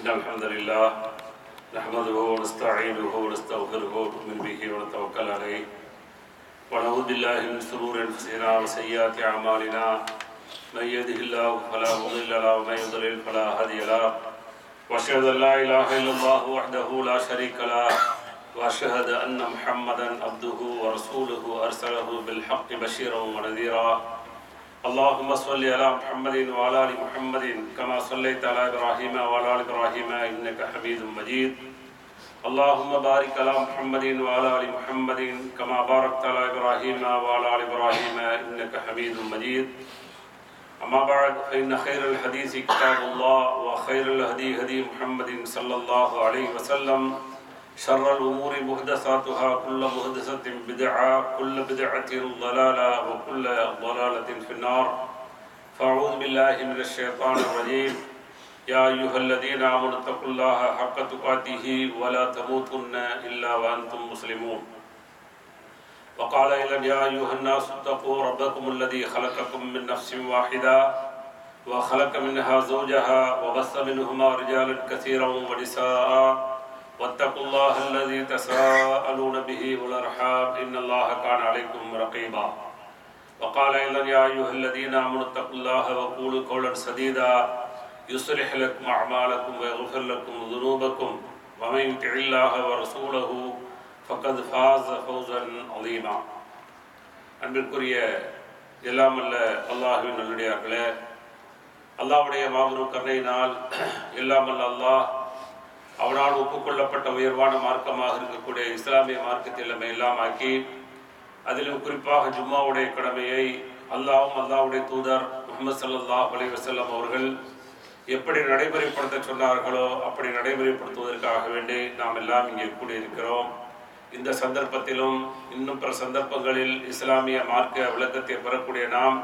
إن الحمد لله نحمده ونستعينه ونستغفره ونؤمن به ونتوكل عليه ونعوذ بالله من شرور أنفسنا وسيئات أعمالنا من يهده الله فلا مضل له ومن يضلل فلا هادي له وأشهد أن لا إله إلا الله وحده لا شريك له وأشهد أن محمدا عبده ورسوله أرسله بالحق بشيرا ونذيرا اللهم صل على محمد وعلى آل محمد كما صليت على إبراهيم وعلى آل إبراهيم إنك حميد مجيد اللهم بارك على محمد وعلى آل محمد كما باركت على إبراهيم وعلى آل إبراهيم إنك حميد مجيد أما بعد فإن خير الحديث كتاب الله وخير الهدي هدي محمد صلى الله عليه وسلم شر الأمور محدثاتها كل محدثة بدعة كل بدعة ضلالة وكل ضلالة في النار فأعوذ بالله من الشيطان الرجيم يا أيها الذين آمنوا اتقوا الله حق تقاته ولا تموتن إلا وأنتم مسلمون وقال أيضا يا أيها الناس اتقوا ربكم الذي خلقكم من نفس واحدة وخلق منها زوجها وبث منهما رجالا كثيرا ونساء واتقوا الله الذي تساءلون به والأرحام إن الله كان عليكم رقيبا وقال أيضا يا أيها الذين آمنوا اتقوا الله وقولوا قولا سديدا يصلح لكم أعمالكم ويغفر لكم ذنوبكم ومن يطع الله ورسوله فقد فاز فوزا عظيما அன்பிற்குரிய எல்லாம் அல்ல அல்லாஹ்வின் நல்லடியார்களே, அல்லாஹ்வுடைய மாபெரும் கருணையினால் எல்லாம் அல்ல அல்லாஹ் அவனால் ஒப்புக்கொள்ளப்பட்ட உயர்வான மார்க்கமாக இருக்கக்கூடிய இஸ்லாமிய மார்க்கத்தில் நம்ம எல்லாம் ஆக்கி, அதிலும் குறிப்பாக ஜும்மாவுடைய கடமையை அல்லாஹ்வும் அல்லாஹ்வுடைய தூதர் முஹம்மது ஸல்லல்லாஹு அலைஹி வஸல்லம் அவர்கள் எப்படி நடைமுறைப்படுத்த சொன்னார்களோ அப்படி நடைமுறைப்படுத்துவதற்காக வேண்டி நாம் எல்லாம் இங்கே கூடியிருக்கிறோம். இந்த சந்தர்ப்பத்திலும் இன்னும் பிற சந்தர்ப்பங்களில் இஸ்லாமிய மார்க்க விளக்கத்தை பெறக்கூடிய நாம்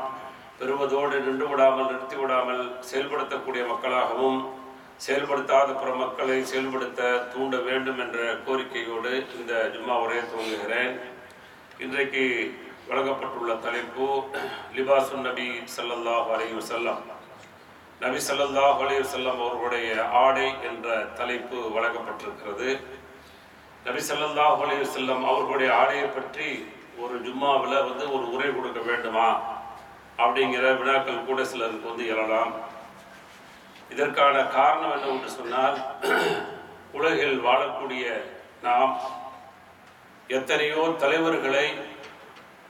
பெறுவதோடு நின்று விடாமல் நிறுத்தி விடாமல் செயல்படுத்தக்கூடிய மக்களாகவும் செயல்படுத்தாத பிற மக்களை செயல்படுத்த தூண்ட வேண்டும் என்ற கோரிக்கையோடு இந்த ஜும்மா உரையை துவங்குகிறேன். இன்றைக்கு வழங்கப்பட்டுள்ள தலைப்பு லிபாசுன் நபி ஸல்லல்லாஹு அலைஹி வஸல்லம். நபி ஸல்லல்லாஹு அலைஹி வஸல்லம் அவர்களுடைய ஆடை என்ற தலைப்பு வழங்கப்பட்டிருக்கிறது. நபி ஸல்லல்லாஹு அலைஹி வஸல்லம் அவர்களுடைய ஆடையை பற்றி ஒரு ஜும்மாவில் ஒரு உரை கொடுக்க வேண்டுமா அப்படிங்கிற வினாக்கள் கூட சிலருக்கு எழலாம். இதற்கான காரணம் என்னவென்று சொன்னால், உலகில் வாழக்கூடிய நாம் எத்தனையோ தலைவர்களை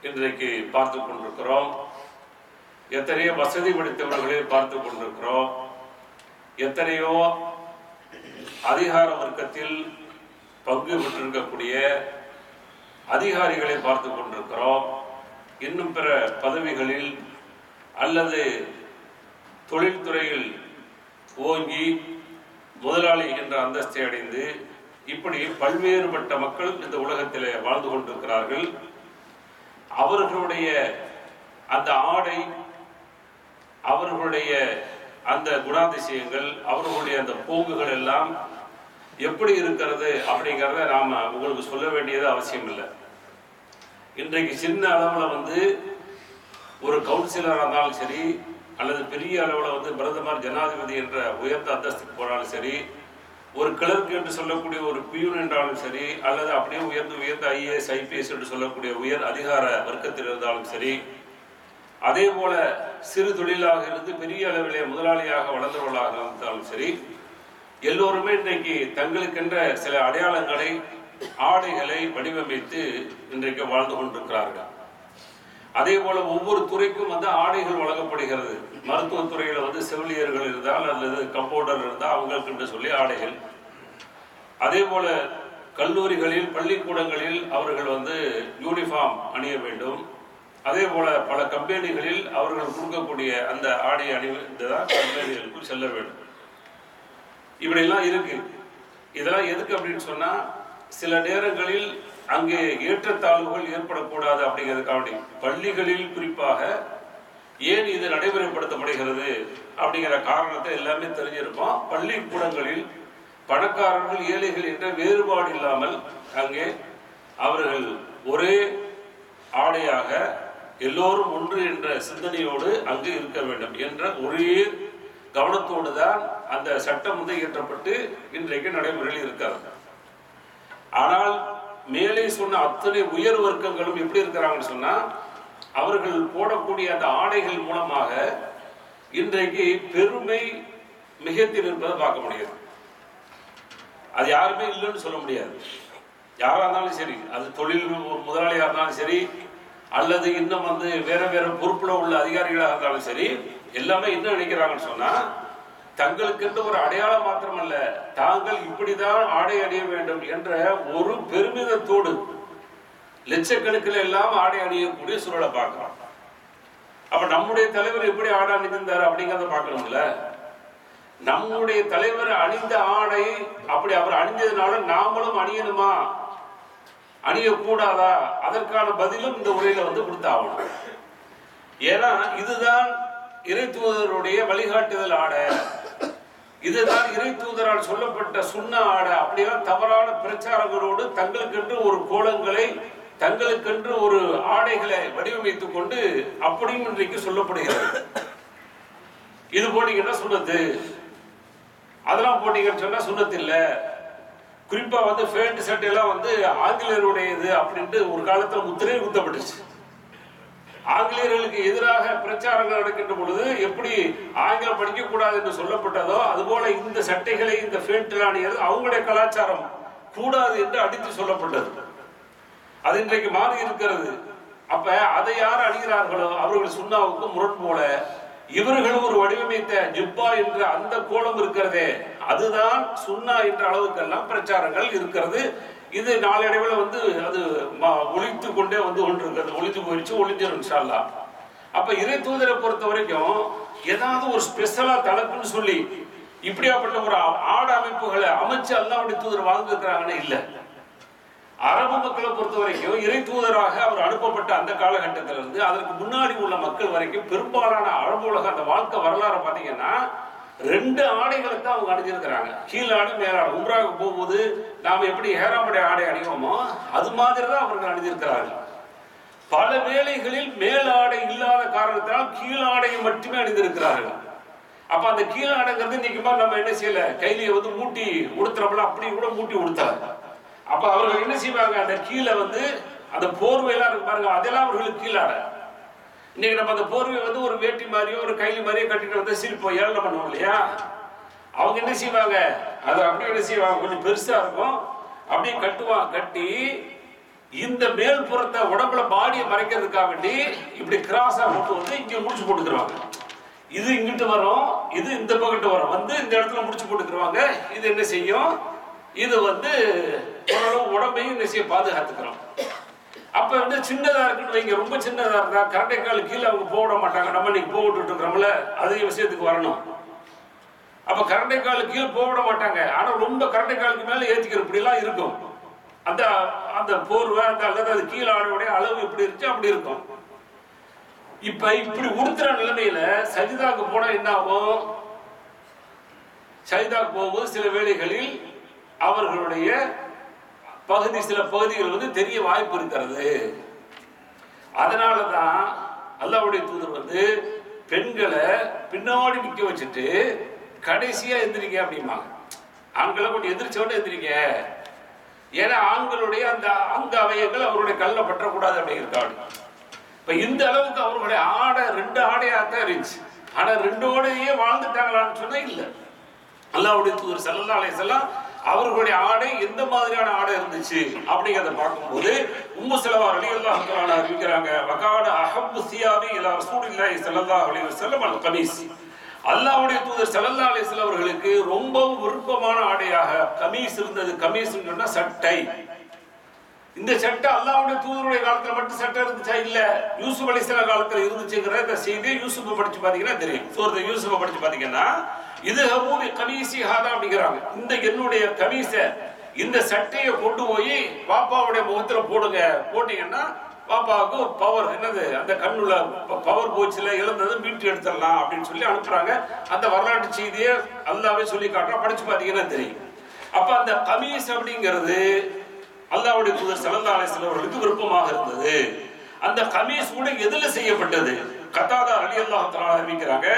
இன்றைக்கு பார்த்து கொண்டிருக்கிறோம், எத்தனையோ வசதி படைத்தவர்களை பார்த்து கொண்டிருக்கிறோம், எத்தனையோ அதிகார வர்க்கத்தில் பங்கு பெற்றிருக்கக்கூடிய அதிகாரிகளை பார்த்து கொண்டிருக்கிறோம். இன்னும் பிற பதவிகளில் அல்லது தொழில்துறையில் ஓங்கி முதலாளி என்ற அந்தஸ்தை அடைந்து இப்படி பல்வேறுபட்ட மக்கள் இந்த உலகத்திலே வாழ்ந்து கொண்டிருக்கிறார்கள். அவர்களுடைய அந்த ஆடை, அவர்களுடைய அந்த குணாதிசயங்கள், அவர்களுடைய அந்த போக்குகள் எல்லாம் எப்படி இருக்கிறது அப்படிங்கிறத நாம் உங்களுக்கு சொல்ல வேண்டியது அவசியம் இல்லை. இன்றைக்கு சின்ன அளவில் ஒரு கவுன்சிலராக இருந்தாலும் சரி, அல்லது பெரிய அளவில் பிரதமர் ஜனாதிபதி என்ற உயர்ந்த அந்தஸ்துக்கு போனாலும் சரி, ஒரு கிளர்க் என்று சொல்லக்கூடிய ஒரு பியூன் என்றாலும் சரி, அல்லது அப்படியே உயர்ந்த ஐஏஎஸ் ஐபிஎஸ் என்று சொல்லக்கூடிய உயர் அதிகார வர்க்கத்தில் இருந்தாலும் சரி, அதே போல சிறு தொழிலாக இருந்து பெரிய அளவிலே முதலாளியாக வளர்ந்தவர்களாக இருந்தாலும் சரி, எல்லோருமே இன்றைக்கு தங்களுக்கென்ற சில அடையாளங்களை, ஆடைகளை வடிவமைத்து இன்றைக்கு வாழ்ந்து கொண்டிருக்கிறார்கள். அதே போல ஒவ்வொரு துறைக்கும் ஆடைகள் வழங்கப்படுகிறது. மருத்துவத்துறையில் செவிலியர்கள் இருந்தால் அல்லது கம்பவுண்டர் இருந்தால் அவங்களுக்கு என்று சொல்லி ஆடைகள். அதே போல கல்லூரிகளில் பள்ளிக்கூடங்களில் அவர்கள் யூனிஃபார்ம் அணிய வேண்டும். அதே போல பல கம்பெனிகளில் அவர்கள் கொடுக்கக்கூடிய அந்த ஆடையை அணிந்துதான் கம்பெனிகளுக்கு செல்ல வேண்டும். இப்படிலாம் இருக்கு. இதெல்லாம் எதுக்கு அப்படின்னு சொன்னா, சில நேரங்களில் அங்கே ஏற்றத்தாழ்வுகள் ஏற்படக்கூடாது அப்படிங்கிறதுக்காக பள்ளிகளில் குறிப்பாக ஏன் இது நடைமுறைப்படுத்தப்படுகிறது அப்படிங்கிற காரணத்தை எல்லாமே தெரிஞ்சிருப்போம். பள்ளிக்கூடங்களில் பணக்காரர்கள் ஏழைகள் என்ற வேறுபாடு இல்லாமல் அங்கே அவர்கள் ஒரே ஆடையாக எல்லோரும் ஒன்று என்ற சிந்தனையோடு அங்கு இருக்க வேண்டும் என்ற ஒரே கவனத்தோடு தான் அந்த சட்டம் வந்து இயற்றப்பட்டு இன்றைக்கு நடைமுறையில் இருக்காது. ஆனால் மேலே சொன்ன அத்தனை உயர் வர்க்கங்களும் எப்படி இருக்கிறாங்கன்னு சொன்னா, அவர்கள் போடக்கூடிய அந்த ஆடைகள் மூலமாக இன்றைக்கு பெருமை மிகத்தில் இருப்பதை பார்க்க முடியாது. அது யாருமே இல்லைன்னு சொல்ல முடியாது. யாரா இருந்தாலும் சரி, அது தொழில் முதலாளியா இருந்தாலும் சரி, அல்லது இன்னும் வந்து வேற வேற பொறுப்புல உள்ள அதிகாரிகளாக இருந்தாலும் சரி, எல்லாமே என்ன நினைக்கிறாங்கன்னு சொன்னா, தங்களுக்கென்று ஒரு அடையாளம் மாத்திரமல்ல, தாங்கள் இப்படிதான் ஆடை அணிய வேண்டும் என்ற ஒரு பெருமிதத்தோடு லட்சக்கணக்கில் எல்லாம் ஆடை அணியக்கூடிய சூழலை பார்க்கலாம். அப்ப நம்முடைய தலைவர் எப்படி ஆடை அணிந்திருந்தார் அப்படிங்கிறத பார்க்கணும்ல. நம்முடைய தலைவர் அணிந்த ஆடை அப்படி அவர் அணிந்ததுனால நாமளும் அணியணுமா, அணியக்கூடாதா, அதற்கான பதிலும் இந்த உரையில வந்து கொடுத்தாகணும். ஏன்னா இதுதான் இறை தூதருடைய வழிகாட்டுதல் ஆடை, இதுதான் இறை தூதரால் சொல்லப்பட்ட சுன்னா ஆடை. அப்படியெல்லாம் தவறான பிரச்சாரங்களோடு தங்களுக்கென்று ஒரு கோலங்களை, தங்களுக்கென்று ஒரு ஆடைகளை வடிவமைத்துக் கொண்டு அப்படியும் இன்றைக்கு சொல்லப்படுகிறது. இது போட்டீங்கன்னா சுன்னத்து, அதெல்லாம் போட்டீங்கன்னு சொன்னா சுன்னத்து இல்ல. குறிப்பா வந்து பேண்ட் ஷர்ட் எல்லாம் வந்து ஆங்கிலேயருடையது அப்படின்ட்டு ஒரு காலத்துல முத்திரையே குத்தப்பட்டுச்சு. ஆங்கிலேயர்களுக்கு எதிராக பிரச்சாரங்கள் நடக்கின்ற பொழுது எப்படி ஆங்கிலம் படிக்க கூடாது என்று சொல்லப்பட்டதோ, அதுபோல இந்த சட்டைகளை, இந்த பேண்ட் அணியது அவங்களுடைய கலாச்சாரம் கூடாது என்று அடித்து சொல்லப்பட்டது. அது இன்றைக்கு மாறி இருக்கிறது. அப்ப அதை யார் அணிகிறார்களோ அவர்கள் சுன்னாவுக்கு முரண் போல இவர்கள் ஒரு வடிவமைத்த ஜிப்பா என்ற அந்த கோலம் இருக்கிறதே, அதுதான் சுன்னா என்ற அளவுக்கெல்லாம் பிரச்சாரங்கள் இருக்கிறது. இது நாளடைவில் வந்து அது ஒழித்து கொண்டே வந்து கொண்டிருக்கிறது. ஒழித்து போயிடுச்சு, ஒழிஞ்சிடும் இன்ஷா அல்லாஹ். அப்ப இறை தூதரை பொறுத்த வரைக்கும் ஏதாவது ஒரு ஸ்பெஷலா தனக்குன்னு சொல்லி இப்படியாப்பட்ட ஒரு ஆட அமைப்புகளை அமைச்சு அல்லாஹ்வுடைய தூதர் வாழ்ந்துருக்கிறாங்கன்னு இல்லை. அரபு மக்களை பொறுத்த வரைக்கும் இறை தூதராக அவர் அனுப்பப்பட்ட அந்த காலகட்டத்திலிருந்து அதற்கு முன்னாடி உள்ள மக்கள் வரைக்கும் பெரும்பாலான அரபு உலக அந்த வாழ்க்கை வரலாறு பார்த்தீங்கன்னா 2 ஆடைகளை தான் அவங்க அணிஞ்சிருக்கிறாங்க, கீழாடு மேலாடு. உம்ராவுக்கு போகும்போது நாம எப்படி ஹேராமுடைய ஆடை அணிவோமோ அது மாதிரி தான் அவர்கள் அணிஞ்சிருக்கிறார்கள். பல வேளைகளில் மேலாடை இல்லாத காரணத்தினால் கீழாடையை மட்டுமே அணிந்திருக்கிறார்கள். அப்ப அந்த கீழாடைங்கிறது இன்னைக்கு நம்ம என்ன செய்யல, கைலியை வந்து மூட்டி உடுத்துறோம்ல, அப்படி கூட மூட்டி உடுத்தாங்க. அப்ப அவர்கள் என்ன செய்வாங்க, அந்த கீழே வந்து அந்த போர்வையெல்லாம் இருக்கு பாருங்க, அதெல்லாம் அவர்களுக்கு கீழாட. இன்னைக்கு நம்ம அந்த போர்வை வந்து ஒரு வேட்டி மாதிரியோ ஒரு கைலி மாதிரியோ கட்டிட்டு வந்து சிரிப்போம், ஏழை பண்ணுவோம் இல்லையா. அவங்க என்ன செய்வாங்க, அது அப்படியே என்ன செய்வாங்க, கொஞ்சம் பெருசா இருக்கும், அப்படியே கட்டுவாங்க. கட்டி இந்த மேல் புறத்தை உடம்புல பாடியை மறைக்கிறதுக்காக வேண்டி இப்படி கிராஸா போட்டு வந்து இங்க முடிச்சு போட்டுக்கிறாங்க. இது இங்கிட்டு வரும், இது இந்த பக்கத்து வரும், வந்து இந்த இடத்துல முடிச்சு போட்டுக்கிறாங்க. இது என்ன செய்யும், இது வந்து ஓரளவு உடம்பையும் என்ன செய்ய பாதுகாத்துக்கிறோம். அப்ப வந்து சின்னதா இருக்குன்னு வைங்க, ரொம்ப சின்னதா இருந்தா கரண்டை கால் கீழே அவங்க போட மாட்டாங்க. நம்ம இன்னைக்கு போட்டு இருக்கிறோம்ல, அதே விஷயத்துக்கு வரணும். அப்ப கரண்டை கால் கீழே போட மாட்டாங்க, ஆனா ரொம்ப கரண்டை காலுக்கு மேல ஏத்திக்கிற இப்படிலாம் இருக்கும். அந்த அந்த போர்வை அந்த அல்லது அது கீழே ஆடையுடைய அளவு எப்படி இருந்துச்சு அப்படி இருக்கும். இப்ப இப்படி உடுத்துற நிலைமையில சஜிதாக்கு போனா என்ன ஆகும், சஜிதாக்கு போகும்போது சில வேளைகளில் அவர்களுடைய பகுதி, சில பகுதிகள் வந்து தெரிய வாய்ப்பு இருக்கிறது. அதனாலதான் அல்லாஹ்வுடைய தூதர் வந்து பெண்களை பின்னாடி நிக்க வச்சுட்டு கடைசியா எந்திரிங்க அப்படிம்பாங்க. ஆண்களை கொஞ்சம் எந்திரிச்சோட எந்திரிங்க, ஏன்னா ஆண்களுடைய அந்த அங்க அவயங்கள் அவருடைய கல்ல பற்றக்கூடாது அப்படிங்கிறாங்க. இப்ப இந்த அளவுக்கு அவர்களுடைய ஆடை 2 ஆடையாத்தான் இருந்துச்சு. ஆனா 2 ஆடையே வாழ்ந்துட்டாங்களான்னு சொன்னா இல்ல. அல்லாஹ்வுடைய தூதர் ஸல்லல்லாஹு அலைஹி வஸல்லம் அவர்களுடைய ஆடை எந்த மாதிரியான ஆடை இருந்துச்சு அப்படிங்கிறத பார்க்கும்போது உம்மு ஸலமா ரலியல்லாஹு தஆலா அறிவிக்கிறாங்க, வகான அஹப்பு சியாபி இலா ரசூலில்லாஹி ஸல்லல்லாஹு அலைஹி வஸல்லம் அல் கமீஸ். அல்லாஹ்வுடைய தூதர் ஸல்லல்லாஹு அலைஹி வஸல்லம் அவர்களுக்கு ரொம்பவும் விருப்பமான ஆடையாக கமீஸ் இருந்தது. கமீஸ்னு சொன்னா சட்டை. இந்த சட்டை அல்லாஹ்வுடைய தூதருடைய காலத்துல மட்டும் சட்டை இருந்துச்சா? இல்ல, யூசுப் அலைஹிஸ்ஸலாம் காலத்துல இருந்துச்சுங்கிற இந்த செய்தியை யூசுப் படிச்சு பாத்தீங்கன்னா தெரியும். சூரத்து யூசுப் படிச்சு பாத்தீங்கன்னா இது ஹபூபி கமீசி ஹாதா அப்படிங்கிறாங்க. இந்த என்னுடைய கமீஸ, இந்த சட்டையை கொண்டு போய் பாப்பாவுடைய முகத்துல போடுங்க, போட்டீங்கன்னா பாப்பாவுக்கு ஒரு பவர், என்னது அந்த கண்ணுல பவர் போச்சுல, இழந்தது மீட்டு எடுத்துடலாம் அப்படின்னு சொல்லி அனுப்புறாங்க. அந்த வரலாற்று செய்தியை அல்லாஹ்வே சொல்லி காட்டுறா, படிச்சு பாத்தீங்கன்னா தெரியும். அப்ப அந்த கமீஸ் அப்படிங்கிறது அல்லாஹ்வுடைய தூதர் ஸல்லல்லாஹு அலைஹி வஸல்லம் அவர்களுக்கு விருப்பமாக இருந்தது. அந்த கமீஸ் கூட எதுல செய்யப்பட்டது? கத்தாதா ரலியல்லாஹு தஆலா அறிவிக்கிறாங்க,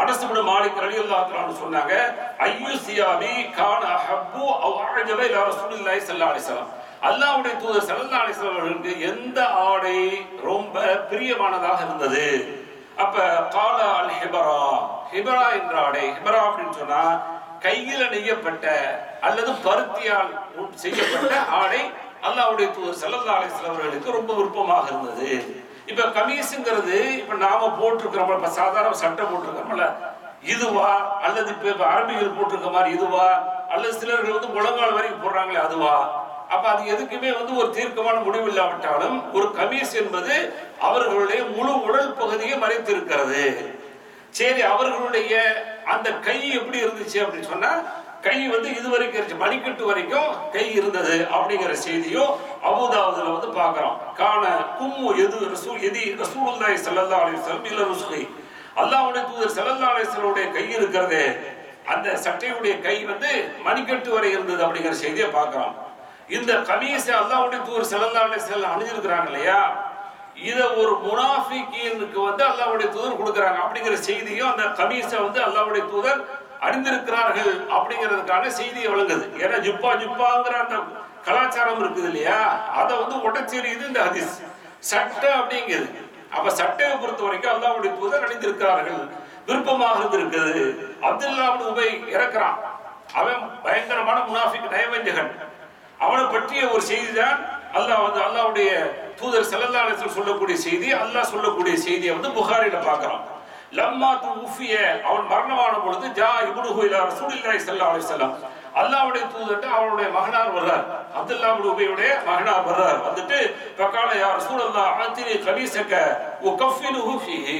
அனஸ் இப்னு மாலிக் ரலியல்லாஹு அன்ஹு சொன்னாங்க, ஐயு சியாபி கான அஹப்பு அவ் அஅஜப இலா ரசூலில்லாஹி ஸல்லல்லாஹு அலைஹி வஸல்லம். அல்லாஹ்வுடைய தூதர் ஸல்லல்லாஹு அலைஹி வஸல்லம் அவர்களுக்கு எந்த ஆடை ரொம்ப பிரியமானதாக இருந்தது? அப்ப கால அல் ஹிபரா, ஹிபரா என்ற ஆடை. ஹிபரா அப்படின்னு சொன்னா கையில நெய்யப்பட்ட அல்லது பருத்தியால் செய்யப்பட்ட ஆடை அல்லாஹ்வுடைய தூதர் ஸல்லல்லாஹு அலைஹி வஸல்லம் அவர்களுக்கு ரொம்ப விருப்பமாக இருந்தது. இப்ப கமீஸ்ங்கிறது இப்ப நாம போட்டிருக்கிறோம், இப்ப சாதாரண சட்டை போட்டிருக்கோம்ல, இதுவா அல்லது இப்ப அரபிகள் போட்டிருக்க மாதிரி இதுவா அல்லது சிலர்கள் வந்து முழங்கால் வரைக்கும் போடுறாங்களே அதுவா? அப்ப அது எதுக்குமே வந்து ஒரு தீர்க்கமான முடிவு இல்லாவிட்டாலும் ஒரு கமீஸ் என்பது அவர்களுடைய முழு உடல் பகுதியை மறைத்திருக்கிறது. சரி, அவர்களுடைய அந்த கை எப்படி இருந்துச்சு அப்படின்னு சொன்னா, கை வந்து இது வரைக்கும் இருந்துச்சு, மணிக்கட்டு வரைக்கும் கை இருந்தது அப்படிங்கிற செய்தியும் அபூதாவுதுல வந்து பார்க்கிறோம். காண கும்மு எது ரசூலுல்லாஹி ஸல்லல்லாஹு அலைஹி வஸல்லம் இல்ல ருஸ்கி, அல்லாஹ்வுடைய தூதர் ஸல்லல்லாஹு அலைஹி வஸல்லம் கை இருக்கிறதே, அந்த சட்டையுடைய கை வந்து மணிக்கட்டு வரை இருந்தது அப்படிங்கிற செய்தியை பார்க்கிறோம். இந்த கமீஸை அல்லாஹ்வுடைய தூதர் ஸல்லல்லாஹு அலைஹி வஸல்லம் அணிஞ்சிருக்கிறாங்க இல்லையா, இத ஒரு முனாஃபிகீனுக்கு வந்து அல்லாஹ்வுடைய தூதர் கொடுக்குறாங்க அப்படிங்கிற செய்தியும் அந்த கமீஸை வந்து அல்லாஹ்வுடைய தூதர் அணிந்திருக்கிறார்கள் அப்படிங்கிறதுக்கான செய்தியை வழங்குது. ஏன்னா ஜுப்பாங்கிற அந்த கலாச்சாரம் இருக்குது இல்லையா, அதை வந்து உடச்செறியுது இந்த ஹதீஸ். சட்டை அப்படிங்கிறது, அப்ப சட்டையை பொறுத்த வரைக்கும் அல்லாஹ்வுடைய தூதர் அணிந்திருக்கிறார்கள், விருப்பமாக இருந்திருக்குது. அப்துல்லா இப்னு உபை இறக்குறான், அவன் பயங்கரமான முனாஃபிக் நயவஞ்சகன். அவனை பற்றிய ஒரு செய்தி தான் அல்லாஹ்வுடைய தூதர் ஸல்லல்லாஹு அலைஹி வஸல்லம் சொல்லக்கூடிய செய்தி, அல்லாஹ் சொல்லக்கூடிய செய்தியை வந்து புகாரில பார்க்கிறோம். லம்மா துஃபிய, அவன் மரணமான பொழுது ஜா இப்னுஹு இலா ரசூலில்லாஹி ஸல்லல்லாஹு அலைஹி வஸல்லம், அல்லாஹ்வுடைய தூதர்ட்ட அவருடைய மகனார் வர்றார், அப்துல்லா இப்னு உபையுடைய மகனார் வர்றார். வந்துட்டு ஃபகால யா ரசூலல்லாஹ் ஆதினி கமீஸக வகஃபினுஹு ஃபீஹி,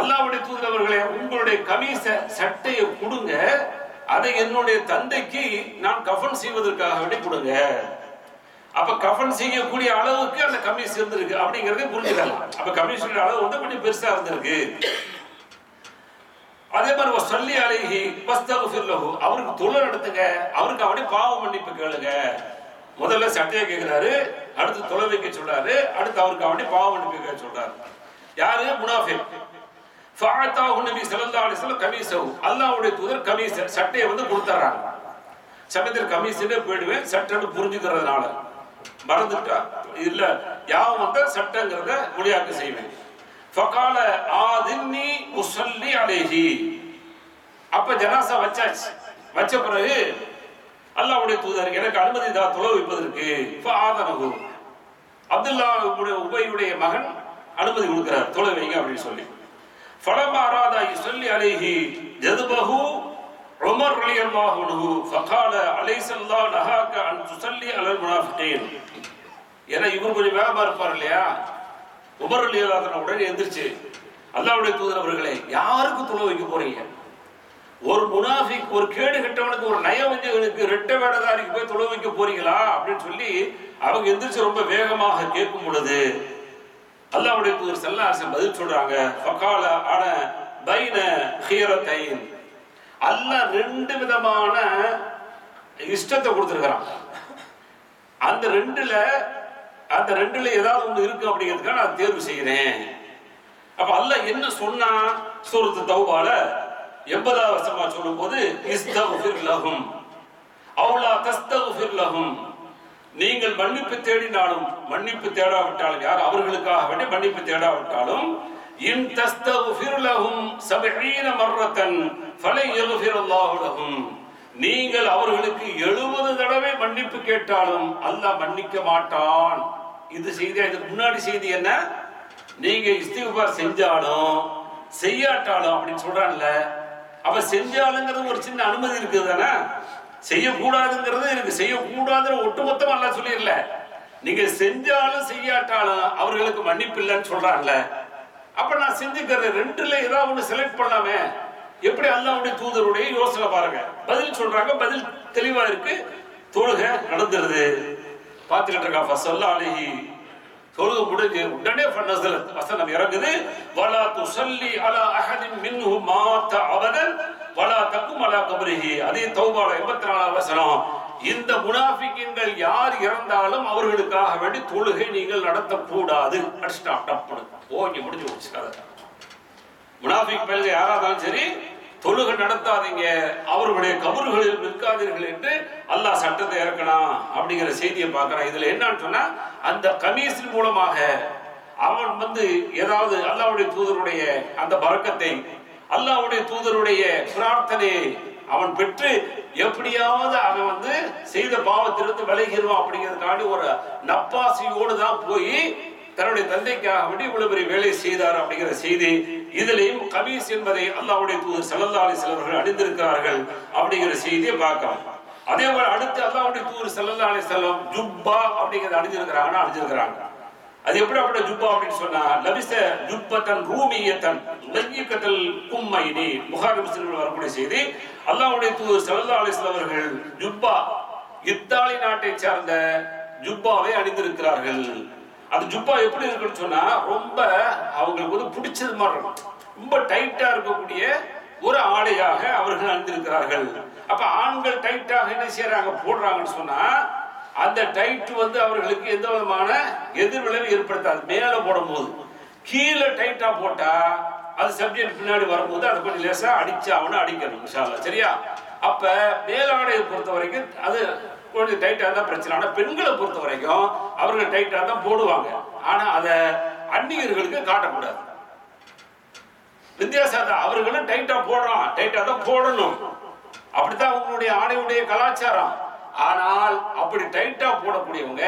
அல்லாஹ்வுடைய தூதர் அவர்களே உங்களுடைய கமீஸ சட்டையை கொடுங்க, அதை என்னுடைய தந்தைக்கு நான் கஃபன் செய்வதற்காக வேண்டி கொடுங்க. அப்ப கஃபன் செய்யக்கூடிய அளவுக்கு அந்த கமீஸ் இருந்திருக்கு அப்படிங்கறதை புரிஞ்சுக்கலாம். அப்ப கமீஸோட அளவு வந்து கொஞ்சம் பெருசா இருந்திருக்கு. அதே மாதிரி சொல்லி அலைஹி வஸ்தக்ஃபிர் லஹு, அவருக்கு தொழு நடத்துங்க, அவருக்கு அவனே பாவ மன்னிப்பு கேளுங்க. முதல்ல சட்டையை கேட்கிறாரு, அடுத்து தொலை வைக்க சொல்றாரு, அடுத்து அவருக்கு அவனே பாவ மன்னிப்பு கேட்க சொல்றாரு. யாரு? முனாஃபிக். ஃபஅதாஹு நபி ஸல்லல்லாஹு அலைஹி வஸல்லம் கமீஸஹு, அல்லாஹ்வுடைய தூதர் கமீஸ் சட்டையை வந்து கொடுத்தாராங்க. சமயத்தில் கமீஸ்னே போயிடுவேன், சட்டைன்னு புரிஞ்சுக்கிறதுனால மறந்துட்டா இல்ல யாவும் வந்த சட்டைங்கிறத மொழியாக்க செய்வேன். ஃபகால ஆதின்னி உஸல்லி அலைஹி, அப்ப ஜனாசா வச்சாச்சு. வச்ச பிறகு அல்லாஹ்வுடைய தூதர் எனக்கு அனுமதி தான் தொழ வைப்பதற்கு. ஃபஆதனஹு, அப்துல்லா இப்னு உபையுடைய மகன் அனுமதி கொடுக்கிறார், தொழ வைங்க அப்படின்னு சொல்லி. ஃபலமா அராதா யுஸல்லி அலைஹி ஜதுபஹு உமர் ரலியல்லாஹு அன்ஹு ஃபகால அலைஸல்லாஹு நஹாக அன் துஸல்லி அலல் முனாஃபிகீன். ஏன்னா இவர் கொஞ்சம் வேகமா இருப்பார் இல்லையா, உமர் ரலியல்லாஹு அன்ஹு உடனே எந்திரிச்சு, அல்லாஹ்வுடைய தூதர் அவர்களே யாருக்கு தொழ வைக்க போறீங்க? ஒரு முனாஃபிக், ஒரு கேடு கெட்டவனுக்கு, ஒரு நயவஞ்சகனுக்கு, ரெட்டை வேடதாரிக்கு போய் தொழ வைக்க போறீங்களா அப்படின்னு சொல்லி அவங்க எந்திரிச்சு ரொம்ப வேகமாக கேட்கும் பொழுது அல்லாஹ்வுடைய தூதர் ஸல்லல்லாஹு அலைஹி வஸல்லம் பதில் சொல்றாங்க, ஃபகால அன பைன ஹியரத்தைன், அல்லாஹ் ரெண்டு விதமான இஷ்டத்தை கொடுத்திருக்கிறான், அந்த ரெண்டுல ஏதாவது ஒண்ணு இருக்கு அப்படிங்கிறதுக்காக நான் தேர்வு செய்கிறேன். அப்ப அல்லாஹ் என்ன சொன்னா, சூரத்து தௌபால 80வது வசனமா சொல்லும் போது இஸ்தக்ஃபிர் லஹும் அவ் லா தஸ்தக்ஃபிர் லஹும், நீங்கள் மன்னிப்பு தேடினாலும் மன்னிப்பு தேடாவிட்டாலும், யார் அவர்களுக்காக வேண்டி மன்னிப்பு தேடாவிட்டாலும், இன் தஸ்தக்ஃபிர் லஹும் 70 மர்ரத்தன் ஃபலை யக்ஃபிருல்லாஹு லஹும், நீங்கள் அவர்களுக்கு 70 தடவை மன்னிப்பு கேட்டாலும் அல்லாஹ் மன்னிக்க மாட்டான். இது செய்தி. இதுக்கு முன்னாடி செய்தி என்ன? நீங்க இஸ்திக்பார் செஞ்சாலும் செய்யாட்டாலும் அப்படின்னு சொல்றான்ல. அப்ப செஞ்சாலுங்கிறது ஒரு சின்ன அனுமதி இருக்குது தானே, செய்யக்கூடாதுங்கிறது இருக்கு. செய்யக்கூடாதுன்னு ஒட்டுமொத்தமா அல்லாஹ் சொல்லிடல, நீங்க செஞ்சாலும் செய்யாட்டாலும் அவர்களுக்கு மன்னிப்பு இல்லைன்னு சொல்றான்ல. அப்ப நான் செஞ்சுக்கிறேன், ரெண்டுல ஏதாவது ஒண்ணு செலக்ட் பண்ணலாமே. எப்படி அல்லாஹ்வுடைய தூதருடைய யோசனை பாருங்க, பதில் சொல்றாங்க, பதில் தெளிவா இருக்கு. தொழுகை நடந்துருது, பாத்துக்கிட்டு இருக்கா. ஃபஸல்லா அலைஹி, தொழுகை முடிஞ்சு உடனே வசனம் இறங்குது, வலா துஸல்லி அலா அஹதின் மின்ஹு மாத அபதன் வலா தக்கும் அலா கப்ரிஹி. அதே தௌபால 84வது வசனம், இந்த முனாஃபிகீன்கள் யார் இறந்தாலும் அவர்களுக்காக வேண்டி தொழுகை நீங்கள் நடத்தக்கூடாது. அடிச்சிட்டா டப்புனு ஓங்கி முடிஞ்சு போச்சு கதை. முனாஃபிக் பயல்க யாரா இருந்தாலும் சரி, தொழுகை நடத்தாதீங்க, அவர்களுடைய கபறுகளில் நிற்காதீர்கள் என்று அல்லாஹ் சட்டத்தை இறக்கணும் அப்படிங்கிற செய்தியை பார்க்கிறான். இதுல என்னன்னு சொன்னா, அந்த கமீஸின் மூலமாக அவன் ஏதாவது அல்லாஹ்வுடைய தூதருடைய அந்த பரக்கத்தை, அல்லாஹ்வுடைய தூதருடைய பிரார்த்தனை அவன் பெற்று எப்படியாவது அவன் செய்த பாவத்திலிருந்து விலகிடுவான் அப்படிங்கிறதுக்காண்டி ஒரு நப்பாசியோடு தான் போய் தன்னுடைய தந்தைக்காக வேண்டி இவ்வளவு பெரிய வேலை செய்தார் அப்படிங்கிற செய்தி. இதுலயும் கமீஸ் என்பதை அல்லாஹ்வுடைய தூதர் ஸல்லல்லாஹு அலைஹி வஸல்லம் அவர்கள் அணிந்திருக்கிறார்கள் அப்படிங்கிற செய்தியை பார்க்கலாம். அதே போல அடுத்து அல்லாஹ்வுடைய தூதர் ஸல்லல்லாஹு அலைஹி வஸல்லம் ஜுப்பா அப்படிங்கிறத அணிஞ்சிருக்கிறாங்க. அது எப்படி அப்படி ஜுப்பா அப்படின்னு சொன்னா, லபிஸ ஜுப்பத்தன் ரூமியத்தன் லய்யிகத்தல் கும்மைனி, புகாரி முஸ்லிமில் வரக்கூடிய செய்தி. அல்லாஹ்வுடைய தூதர் ஸல்லல்லாஹு அலைஹி வஸல்லம் அவர்கள் ஜுப்பா, இத்தாலி நாட்டை சார்ந்த ஜுப்பாவை அணிந்திருக்கிறார்கள். அது ஜுப்பா எப்படி இருக்குன்னு சொன்னா, ரொம்ப அவங்களுக்கு பிடிச்சது மாதிரி இருக்கும், ரொம்ப டைட்டா இருக்கக்கூடிய ஒரு ஆடையாக அவர்கள் அணிந்திருக்கிறார்கள். அப்ப ஆண்கள் டைட்டாக என்ன செய்யறாங்க, போடுறாங்கன்னு சொன்னா, அந்த டைட் அவர்களுக்கு எந்த விதமான எதிர்விளைவு ஏற்படுத்தாது. மேல போடும் போது கீழே டைட்டா போட்டா அது சப்ஜெக்ட் பின்னாடி வரும்போது அது கொஞ்சம் லேசா அடிக்கணும் இன்ஷா அல்லாஹ், சரியா? அப்ப மேலாடையை பொறுத்த வரைக்கும் அது கொஞ்சம் டைட்டா தான் பிரச்சனை. ஆனா பெண்களை பொறுத்த வரைக்கும் அவர்கள் டைட்டா தான் போடுவாங்க. ஆனா அத அந்நியர்களுக்கு காட்டக்கூடாது. வித்தியாசம், அவர்களும் டைட்டா போடுறான், டைட்டா தான் போடணும், அப்படித்தான் அவங்களுடைய ஆடையுடைய கலாச்சாரம். ஆனால் அப்படி டைட்டா போடக்கூடியவங்க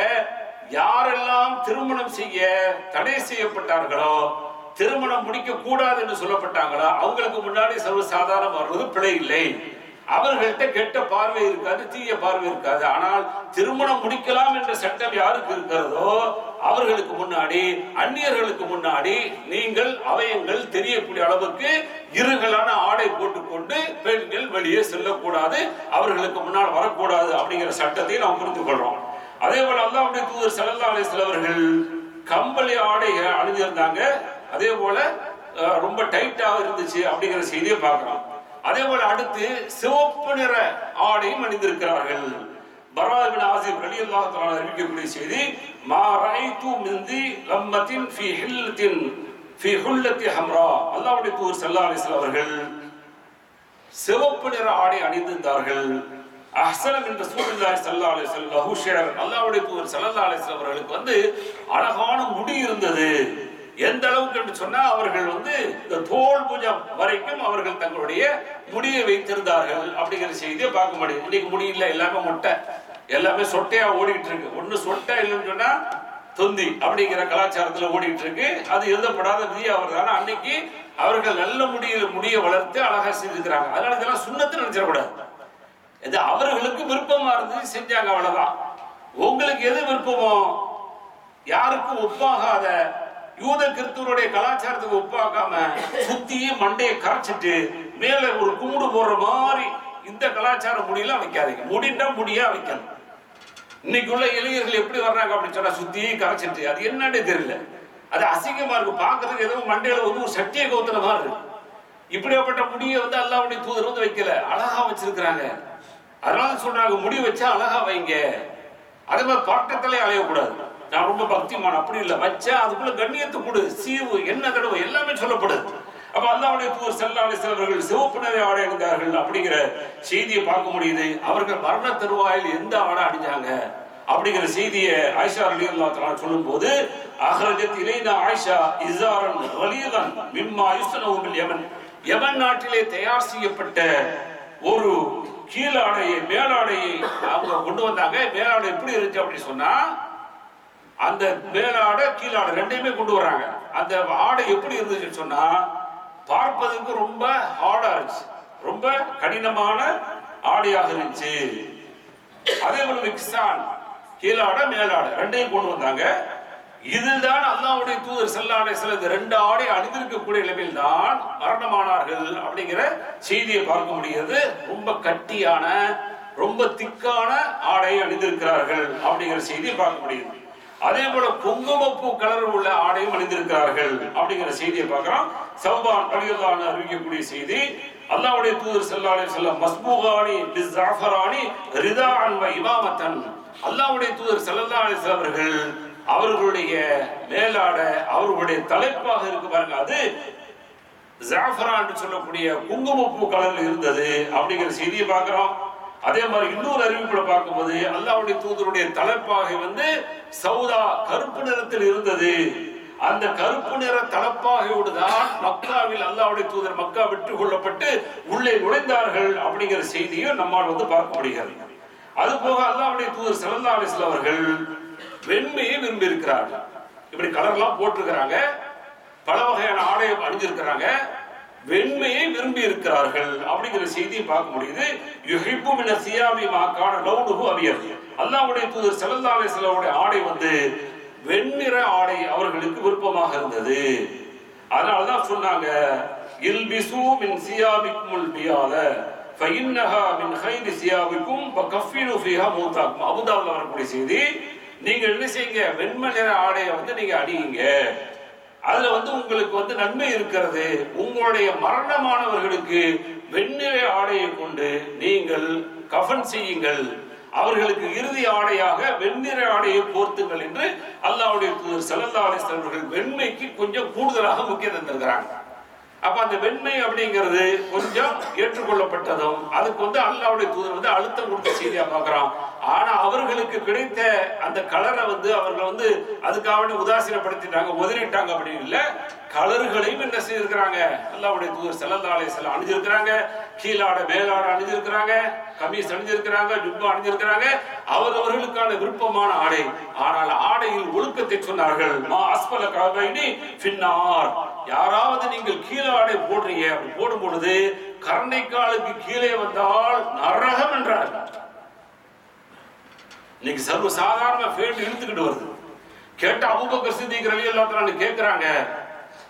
யாரெல்லாம் திருமணம் செய்ய தடை செய்யப்பட்டார்களோ, திருமணம் முடிக்க கூடாது என்று சொல்லப்பட்டாங்களோ, அவங்களுக்கு முன்னாடி சர்வ சாதாரணம் வர்றது பிழை இல்லை. அவர்கள்ட்ட கெட்ட பார்வை இருக்காது, தீய பார்வை இருக்காது. ஆனால் திருமணம் முடிக்கலாம் என்ற சட்டம் யாருக்கு இருக்கிறதோ அவர்களுக்கு முன்னாடி, அந்நியர்களுக்கு முன்னாடி நீங்கள் அவயங்கள் தெரியக்கூடிய அளவுக்கு இருகலான ஆடை போட்டுக்கொண்டு பெண்கள் வெளியே செல்லக்கூடாது, அவர்களுக்கு முன்னால் வரக்கூடாது அப்படிங்கிற சட்டத்தை நாம் புரிந்து கொள்றோம். அதே போல அல்லாஹ்வுடைய தூதர் ஸல்லல்லாஹு அலைஹி வஸல்லம் அவர்கள் கம்பளி ஆடை அணிஞ்சிருந்தாங்க. அதே போல ரொம்ப டைட்டாக இருந்துச்சு அப்படிங்கிற செய்தியை பார்க்கிறோம். அதே போல அடுத்து சிவப்பு நிற ஆடையும் அணிந்திருக்கிறார்கள். பரா இப்னு ஆசிப் ரலியல்லாஹு தஆலா அறிவிக்கக்கூடிய செய்தி, மா ரஐது மின்தி லம்மத்தின் ஃபீ ஹில்லத்தின் ஃபீ ஹுல்லத்தி ஹம்ரா. அல்லாஹ்வுடைய தூதர் ஸல்லல்லாஹு அலைஹி வஸல்லம் அவர்கள் சிவப்பு நிற ஆடை அணிந்திருந்தார்கள். அஹ்ஸன மின் ரசூலுல்லாஹி ஸல்லல்லாஹு அலைஹி வஸல்லம் லஹு ஷிஅர். அல்லாஹ்வுடைய தூதர் ஸல்லல்லாஹு அலைஹி வஸல்லம் அவர்களுக்கு அழகான முடி இருந்தது. எந்த அளவுக்கு என்று சொன்னா, அவர்கள் இந்த தோல் பூஜம் வரைக்கும் அவர்கள் தங்களுடைய முடியை வைத்திருந்தார்கள் அப்படிங்கிற செய்தியை பார்க்க முடியும். இன்னைக்கு முடி இல்லை, எல்லாமே மொட்டை, எல்லாமே சொட்டையா ஓடிட்டு இருக்கு. ஒண்ணு சொட்டை இல்லைன்னு சொன்னா தொந்தி அப்படிங்கிற கலாச்சாரத்துல ஓடிட்டு இருக்கு. அது எழுதப்படாத விதியா வருது. ஆனா அன்னைக்கு அவர்கள் நல்ல முடியை வளர்த்து அழகா செஞ்சிருக்கிறாங்க. அதனால இதெல்லாம் சுன்னத்து நினைச்சிடக்கூடாது. இது அவர்களுக்கு விருப்பமா இருந்துச்சு, செஞ்சாங்க, அவ்வளவுதான். உங்களுக்கு எது விருப்பமோ, யாருக்கும் ஒப்பாகாத யூத கிறிஸ்துவனுடைய கலாச்சாரத்துக்கு ஒப்பாக்காம சுத்தி மண்டையை கரைச்சிட்டு மேல ஒரு கும்பிடு போடுற மாதிரி இந்த கலாச்சார முடியெல்லாம் வைக்காதீங்க. முடின்னா முடியா வைக்கணும். இன்னைக்கு உள்ள இளைஞர்கள் எப்படி வர்றாங்க அப்படின்னு சொன்னா, சுத்தி கரைச்சிட்டு, அது என்னன்னு தெரியல, அது அசிங்கமா இருக்கு பாக்குறதுக்கு. ஏதோ மண்டையில ஒரு சட்டியை கவுத்துற மாதிரி இருக்கு. இப்படியாப்பட்ட முடியை அல்லாஹ்வுடைய தூதர் வைக்கல, அழகா வச்சிருக்கிறாங்க. அதனால சொல்றாங்க, முடி வச்சா அழகா வைங்க. அதே மாதிரி பட்டத்திலே அலையக்கூடாது. நான் ரொம்ப பக்திமான் அப்படி இல்லை, வச்சா அதுக்குள்ள கண்ணியத்தை கொடு, சீவு, என்ன தடவை எல்லாமே சொல்லப்படுது. அப்ப அல்லாஹ்வுடைய தூதர் ஸல்லல்லாஹு அலைஹி வஸல்லம் அவர்கள் சிவப்பு நிற ஆடை அணிந்தார்கள் அப்படிங்கிற செய்தியை பார்க்க முடியுது. அவர்கள் மரண தருவாயில் எந்த ஆடை அணிஞ்சாங்க அப்படிங்கிற செய்தியை ஆயிஷா ரலியல்லாஹு தஆலா சொல்லும் போது, அஹ்ரஜத் இலைனா ஆயிஷா இஸாரன் கலீதன் மிம்மா யுஸ்னவு பில் யமன். யமன் நாட்டிலே தயார் செய்யப்பட்ட ஒரு கீழாடையை, மேலாடையை அவங்க கொண்டு வந்தாங்க. மேலாடை எப்படி இருந்துச்சு அப்படின்னு சொன்னா, அந்த மேலாடை கீழாடை ரெண்டையுமே கொண்டு வராங்க. அந்த ஆடை எப்படி இருந்துச்சுன்னு சொன்னா, பார்ப்பதற்கு ரொம்ப ஹார்டா இருந்துச்சு, ரொம்ப கடினமான ஆடையாக இருந்துச்சு. அதே போல விக்ஸான், கீழாடை மேலாடை ரெண்டையும் கொண்டு வந்தாங்க. இதுதான் அல்லாஹ்வுடைய தூதர் ஸல்லல்லாஹு அலைஹி வஸல்லம் ரெண்டு ஆடை அணிந்திருக்கக்கூடிய நிலையில் தான் மரணமானார்கள் அப்படிங்கிற செய்தியை பார்க்க முடியாது. ரொம்ப கட்டியான, ரொம்ப திக்கான ஆடை அணிந்திருக்கிறார்கள் அப்படிங்கிற செய்தியை பார்க்க முடியுது. அதே போல குங்குமப்பூ கலர் உள்ள ஆடையும் அணிந்திருக்கிறார்கள் அப்படிங்கிற செய்தியை பார்க்கிறோம். சௌபான் ரலியல்லாஹு அன்ஹு அறிவிக்கக்கூடிய செய்தி, அல்லாஹ்வுடைய தூதர் ஸல்லல்லாஹு அலைஹி வஸல்லம் மஸ்பூகானி பிஸ்ஸாஃபரானி ரிதாஅன் வ இமாமத்தன். அல்லாஹ்வுடைய தூதர் ஸல்லல்லாஹு அலைஹி வஸல்லம் அவர்கள் அவர்களுடைய மேலாடை, அவர்களுடைய தலைப்பாக இருக்கு பாருங்க, அது ஜாஃபரான் சொல்லக்கூடிய குங்குமப்பூ கலர்ல இருந்தது அப்படிங்கிற செய்தியை பார்க்கிறோம். அதே மாதிரி இன்னொரு அறிவிப்புல பார்க்கும்போது அல்லாஹ்வுடைய தூதருடைய தலைப்பாகை சௌதா கருப்பு நிறத்தில் இருந்தது. அந்த கருப்பு நிற தலைப்பாகையோடு தான் மக்காவில் அல்லாஹ்வுடைய தூதர் மக்கா விட்டு கொள்ளப்பட்டு உள்ளே நுழைந்தார்கள் அப்படிங்கிற செய்தியும் நம்மால் பார்க்க முடியாது. அது போக அல்லாஹ்வுடைய தூதர் ஸல்லல்லாஹு அலைஹி வஸல்லம் அவர்கள் வெண்மையை விரும்பி இருக்கிறார்கள். இப்படி கலர்லாம் போட்டிருக்கிறாங்க, பல வகையான ஆடையை அணிஞ்சிருக்கிறாங்க, வெண்மையை விரும்பி இருக்கிறார்கள் அப்படிங்கிற செய்தியை பார்க்க முடியுது. யுஹிப்பு மின சியாபி மா கான லௌனுஹு அபியத். அல்லாஹ்வுடைய தூதர் ஸல்லல்லாஹு அலைஹி வஸல்லம் ஆடை வெண்ணிற ஆடை அவர்களுக்கு விருப்பமாக இருந்தது. அதனாலதான் சொன்னாங்க, இல்பிசு மின் சியாபிக்குமுல் பியாத ஃபஇன்னஹா மின் கைரி சியாபிக்கும் வகஃபினு ஃபீஹா மௌதாக்கும். அபூதாவுல வரக்கூடிய செய்தி, நீங்க என்ன செய்யுங்க, வெண்மை நிற ஆடையை நீங்க அணியுங்க, அதுல உங்களுக்கு நன்மை இருக்கிறது. உங்களுடைய மரணமானவர்களுக்கு வெண்ணிற ஆடையை கொண்டு நீங்கள் கஃன் செய்யுங்கள், அவர்களுக்கு இறுதி ஆடையாக வெண்ணிற ஆடையை போர்த்துங்கள் என்று அல்லாஹ்வுடைய தூதர் ஸல்லல்லாஹு அலைஹி வஸல்லம் அவர்கள் வெண்மைக்கு கொஞ்சம் கூடுதலாக முக்கியத்துவம் தருகிறாங்க. அப்ப அந்த வெண்மை அப்படிங்கிறது கொஞ்சம் ஏற்றுக்கொள்ளப்பட்டதும் அதுக்கு அல்லாஹ்வுடைய தூதர் அழுத்தம் கொடுத்த செய்தியா பார்க்கிறோம். ஆனா அவர்களுக்கு கிடைத்த அந்த கலரை அவர்கள் அதுக்காக உதாசீனப்படுத்திட்டாங்க, உதறிட்டாங்க அப்படின்னு இல்ல. கலர்களையும் என்ன செய்திருக்கிறாங்க, அல்லாஹ்வுடைய தூதர் ஸல்லல்லாஹு அலைஹி வஸல்லம் அணிஞ்சிருக்கிறாங்க. கீழாட மேலாட அணிஞ்சிருக்கிறாங்க, கமீஸ் அணிஞ்சிருக்கிறாங்க, ஜுப்பா அணிஞ்சிருக்கிறாங்க, அவர்களுக்கான விருப்பமான ஆடை. ஆனால் ஆடையில் ஒழுக்கத்தை சொன்னார்கள். மா அஸ்பல கஅபைனி ஃபின்னார். யாராவது நீங்கள் கீழாடை போடுறீங்க, அப்படி போடும் பொழுது கரண்டைக்காலுக்கு கீழே வந்தால் நரகம் என்றார்கள். இன்னைக்கு சர்வ சாதாரண ஃபேண்ட் இழுத்துக்கிட்டு வருது. கேட்ட அபூபக்கர் சித்திக் ரலியல்லாஹு அன்ஹு கேக்குறாங்க,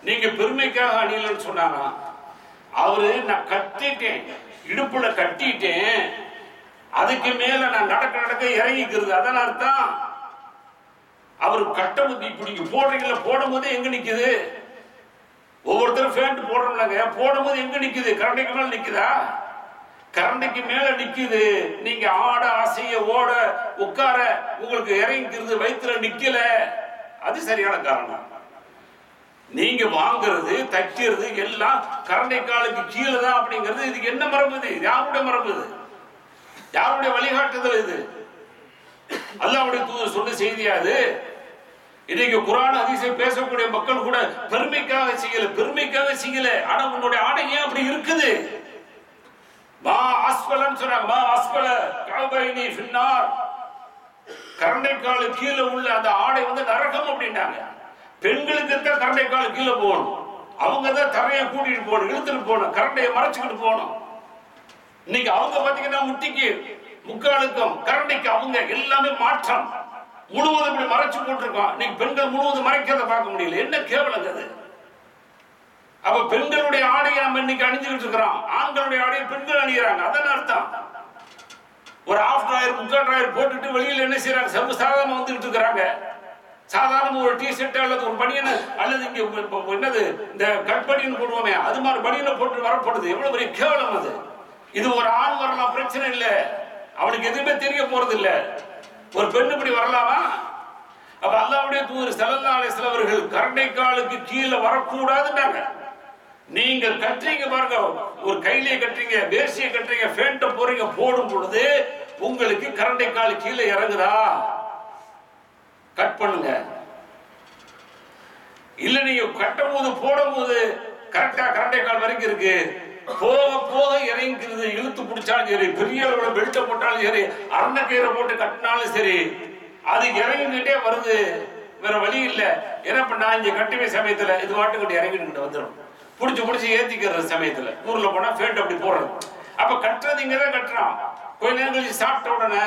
நீங்க பெருமைக்காக அணியலன்னு சொன்னாங்க. அவரு நான் கட்டிட்டேன், இடுப்புல கட்டிட்டேன், அதுக்கு மேல நான் நடக்க நடக்க இறங்கிக்கிறது, அதான் அர்த்தம். அவர் கட்டமுத்தி இப்படி போடுறீங்களா, போடும் போது எங்க நிக்குது? ஒவ்வொருத்தரும் ஃபேண்ட் போடுறோம்லங்க, போடும் போது எங்க நிக்குது? கரண்டைக்கு மேல நிக்குதா? கரண்டைக்கு மேல நிக்குது. நீங்க ஆட அசைய ஓட உட்கார உங்களுக்கு இறங்கிக்கிறது வயிற்றுல நிக்கல, அது சரியான காரணம். நீங்க வாங்குறது தைக்கிறது எல்லாம் கரண்டை காலுக்கு கீழே தான் அப்படிங்கிறது இதுக்கு என்ன மரபு? இது யாருடைய மரபு? இது யாருடைய வழிகாட்டுதல்? இது அல்லாஹ்வுடைய தூதர் சொன்ன செய்தியா? அது இன்னைக்கு குர்ஆன் ஹதீஸை பேசக்கூடிய மக்கள் கூட பெருமைக்காக செய்யல. ஆனா உன்னுடைய ஆடை ஏன் அப்படி இருக்குது? மா அஸ்பலன்னு சொன்னாங்க. மா அஸ்பல கஅபைனி ஃபின்னார். கரண்டைக்காலு கீழே உள்ள அந்த ஆடை நரகம் அப்படின்னாங்க. பெண்களுக்கு தான் கரண்டைக்காலு கீழே போகணும், அவங்க தான் தரையை கூட்டிட்டு போகணும், இழுத்துட்டு போகணும், கரண்டையை மறைச்சுக்கிட்டு போகணும். இன்னைக்கு அவங்க பாத்தீங்கன்னா முட்டிக்கு முக்காலுக்கும் கரண்டைக்கு அவங்க எல்லாமே மாற்றம் முழுவதும் இப்படி மறைச்சு போட்டிருக்கோம். இன்னைக்கு பெண்கள் முழுவதும் மறைக்கிறத பார்க்க முடியல. என்ன கேவலம் அது? அப்ப பெண்களுடைய ஆடையை நம்ம இன்னைக்கு அணிஞ்சுக்கிட்டு இருக்கிறோம், ஆண்களுடைய ஆடையை பெண்கள் அணிகிறாங்க. அதான் அர்த்தம். ஒரு ஆஃப் டிராயர் முக்கால் டிராயர் போட்டுட்டு வெளியில என்ன செய்யறாங்க, சர்வ சாதாரணமா வந்துட்டு இருக்கிறாங்க. சாதாரண ஒரு டி ஷர்ட் அல்லது ஒரு பனியன் அல்லது இங்க என்னது இந்த கட் பனியன் போடுவோமே, அது மாதிரி பனியனை போட்டு வரப்படுது. எவ்வளவு பெரிய கேவலம் அது! இது ஒரு ஆண் வரலாம், பிரச்சனை இல்லை, அவனுக்கு எதுவுமே தெரிய போறது இல்லை. ஒரு பெண் இப்படி வரலாமா? அப்ப அல்லாஹ்வுடைய தூதர் ஸல்லல்லாஹு அலைஹி வஸல்லம் அவர்கள் கரண்டைக்காலுக்கு கீழே வரக்கூடாதுன்னாங்க. நீங்க கட்டுறீங்க பாருங்க, ஒரு கையிலே கட்டுறீங்க, வேஷ்டியை கட்டுறீங்க, ஃபேண்ட போறீங்க, போடும் பொழுது உங்களுக்கு கரண்டைக்கால் கீழே இறங்குதா? கட் பண்ணுங்க. இல்ல நீங்க கட்டும் போது போடும் போது கரெக்டா கரண்டைக்கால் வரைக்கும் இருக்கு, போக போக இறங்கிக்கிறது, இழுத்து பிடிச்சாலும் சரி, பெரிய அளவுல பெல்ட்டை போட்டாலும் சரி, அரணக்கயிறை போட்டு கட்டினாலும் சரி, அது இறங்கிக்கிட்டே வருது. வேற வழி இல்லை. ஏன்னா இப்ப நான் இங்க கட்டுவே சமயத்துல இது வாட்டுக்கிட்டு இறங்கிட்டு வந்துடும், புடிச்சு ஏத்திக்கிற சமயத்துல ஊர்ல போனா ஃபேண்ட் அப்படி போடுறது. அப்ப கட்டுறது இங்கதான் கட்டுறான். கொஞ்ச நேரம் கழிச்சு சாப்பிட்ட உடனே,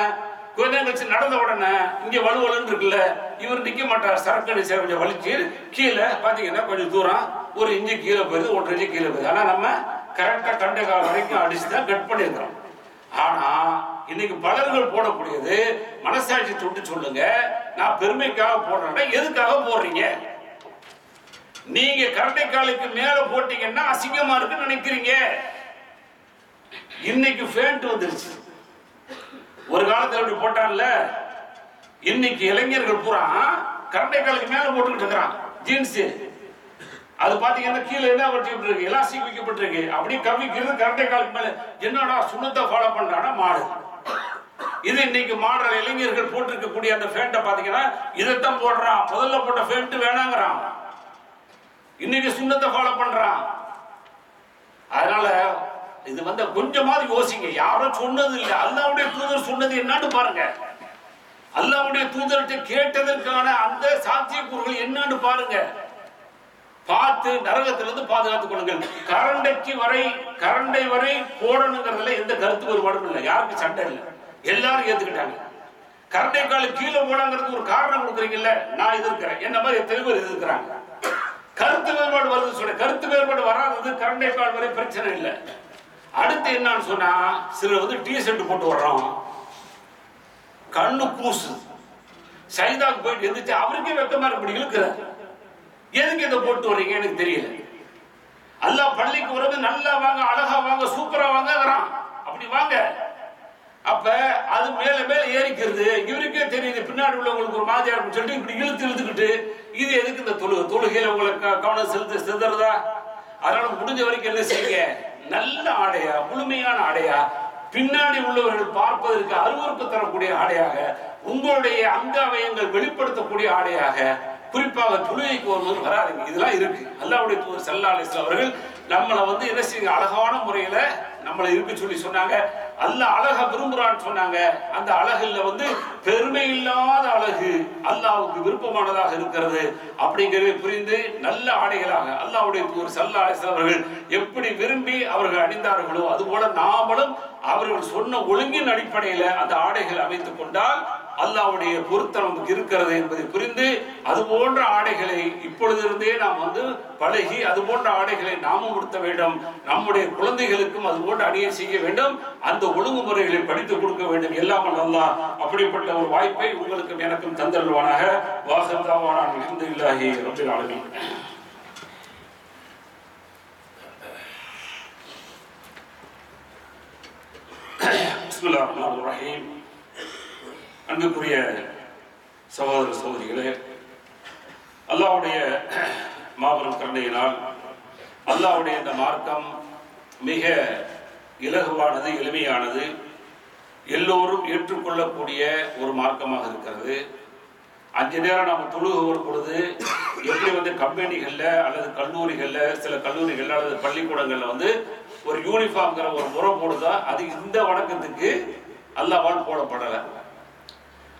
கொஞ்ச நேரம் கழிச்சு நடந்த உடனே இங்க வலுவலுன்னு இருக்குல்ல, இவர் நிக்க மாட்டார், சரக்கு கொஞ்சம் வலிச்சு கீழே பாத்தீங்கன்னா கொஞ்சம் தூரம் ஒரு இஞ்சி கீழே போயிருது, 1.5 இஞ்சி கீழே போயிருது. ஆனா நம்ம கரெக்டா கண்டைக்கால் வரைக்கும் அடிச்சுதான் கட் பண்ணிருக்கிறோம். ஆனா இன்னைக்கு பலர்கள் போடக்கூடியது மனசாட்சி தொட்டு சொல்லுங்க, நான் பெருமைக்காக போடுறேன், எதுக்காக போடுறீங்க? நீங்க கரண்டைக்காலுக்கு மேல போட்டீங்கன்னா அசிங்கமா இருக்குன்னு நினைக்கிறீங்க. இன்னைக்கு ஃபேண்ட் வந்துருச்சு, ஒரு காலத்துல அப்படி போட்டான்ல. இன்னைக்கு இளைஞர்கள் பூரா கரண்டைக்காலுக்கு மேல போட்டுக்கிட்டு இருக்கிறான் ஜீன்ஸ். அது பாத்தீங்கன்னா கீழே என்ன வச்சுட்டு எலாஸ்டிக் வைக்கப்பட்டிருக்கு, அப்படியே கவிக்கிறது கரண்டை காலுக்கு மேல. என்னடா சுண்ணத்தை ஃபாலோ பண்றானா மாடு. இது இன்னைக்கு மாடுற இளைஞர்கள் போட்டிருக்கக்கூடிய அந்த ஃபேண்ட்டை பாத்தீங்கன்னா இதைத்தான் போடுறான். முதல்ல போட்ட ஃபேண்ட் வேணாங்கிறான், இன்னைக்கு சுண்ணத்தை ஃபாலோ பண்றான். அதனால இது வந்து கொஞ்சமாவது யோசிங்க. யாரும் சொன்னது இல்லை, அல்லாஹ்வுடைய தூதர் சொன்னது என்னன்னு பாருங்க. அல்லாஹ்வுடைய தூதர்கிட்ட கேட்டதற்கான அந்த சாத்தியக்கூறுகள் என்னன்னு பாருங்க. பார்த்து நரகத்திலிருந்து பாதுகாத்துக் கொள்ளுங்கள். கரண்டை வரை போடணுங்கிறதுல எந்த கருத்து வேறுபாடும் இல்லை, யாருக்கு சண்டை இல்லை, எல்லாரும் ஏத்துக்கிட்டாங்க. கரண்டை கால கீழே போடாங்கிறது ஒரு காரணம் கொடுக்குறீங்கல்ல, நான் எதிர்க்கிறேன், என்ன மாதிரி எத்தனை பேர் எதிர்க்கிறாங்க. கருத்து வேறுபாடு வருது சொல்ல, கருத்து வேறுபாடு வராதது கரண்டை கால் வரை பிரச்சனை இல்லை. அடுத்து என்னன்னு சொன்னா, சிலர் வந்து டி ஷர்ட் போட்டு வர்றோம், கண்ணு கூசு, சைதாக்கு போயிட்டு எந்திரிச்சு அவருக்கே வெக்கமா இருக்கு, இழுக்கிறார். எதுக்கு இதை போட்டு வர்றீங்க எனக்கு தெரியல. அல்லாஹ் பள்ளிக்கு வரது நல்லா வாங்க, அழகா வாங்க, சூப்பரா வாங்கறான், அப்படி வாங்க. அப்ப அது மேல மேல ஏறிக்கிறது, இவருக்கே தெரியுது பின்னாடி உள்ளவங்களுக்கு ஒரு மாதிரியா இருக்கும் சொல்லிட்டு இப்படி இழுத்துக்கிட்டு இது எதுக்கு இந்த தொழுகையில உங்களுக்கு கவனம் செலுத்துறதா? அதனால முடிஞ்ச வரைக்கும் என்ன செய்யுங்க, நல்ல ஆடையா, முழுமையான ஆடையா, பின்னாடி உள்ளவர்கள் பார்ப்பதற்கு அருவருப்பு தரக்கூடிய ஆடையாக, உங்களுடைய அங்க அவயங்கள் வெளிப்படுத்தக்கூடிய ஆடையாக, குறிப்பாக தொழுகைக்கு வருவது வராதுங்க. இதெல்லாம் இருக்கு. அல்லாஹ்வுடைய தூதர் ஸல்லல்லாஹு அலைஹி வஸல்லம் அவர்கள் நம்மளை வந்து என்ன செய்யுங்க, அழகான முறையில நம்மளை இருக்க சொல்லி சொன்னாங்க. அல்லாஹ் அழகா விரும்புறான்னு சொன்னாங்க. அந்த அழகுல வந்து பெருமை இல்லாத அழகு அல்லாஹ்வுக்கு விருப்பமானதாக இருக்கிறது அப்படிங்கிறதை புரிந்து நல்ல ஆடைகளாக அல்லாஹ்வுடைய தூதர் ஸல்லல்லாஹு அலைஹி வஸல்லம் அவர்கள் எப்படி விரும்பி அவர்கள் அணிந்தார்களோ அதுபோல நாமளும் அவர்கள் சொன்ன ஒழுங்கின் அடிப்படையில அந்த ஆடைகள் அமைத்துக் கொண்டால் அல்லாஹ்வுடைய பொருத்தம் நமக்கு இருக்கிறது என்பதை புரிந்து அது போன்ற ஆடைகளை இப்பொழுதிருந்தே நாம் வந்து பழகி அது போன்ற ஆடைகளை நாமும் உடுத்த வேண்டும். நம்முடைய குழந்தைகளுக்கும் அது போன்ற அணியை செய்ய வேண்டும். அந்த ஒழுங்குமுறைகளை படித்துக் கொடுக்க வேண்டும். எல்லாம் அல்லாஹ் அப்படிப்பட்ட ஒரு வாய்ப்பை உங்களுக்கும் எனக்கும் தந்தருள்வானாக. வாஹிதாவானா அல்ஹம்துலில்லாஹி ரப்பில் ஆலமீன். பிஸ்மில்லாஹிர் ரஹ்மானிர் ரஹீம். அன்புக்குரிய சகோதர சகோதரிகளே, அல்லாஹ்வுடைய மாபெரும் கருணையினால் அல்லாஹ்வுடைய இந்த மார்க்கம் மிக இலகுவானது, எளிமையானது, எல்லோரும் ஏற்றுக்கொள்ளக்கூடிய ஒரு மார்க்கமாக இருக்கிறது. 5 நேரம் நம்ம தொழுகை வரும் பொழுது எப்படி வந்து கம்பெனிகள்ல அல்லது கல்லூரிகள்ல, சில கல்லூரிகள்ல அல்லது பள்ளிக்கூடங்கள்ல வந்து ஒரு யூனிஃபார்ம்ங்கிற ஒரு முறை போடுதா, அது இந்த வணக்கத்துக்கு அல்லாஹ்வால் போடப்படலை.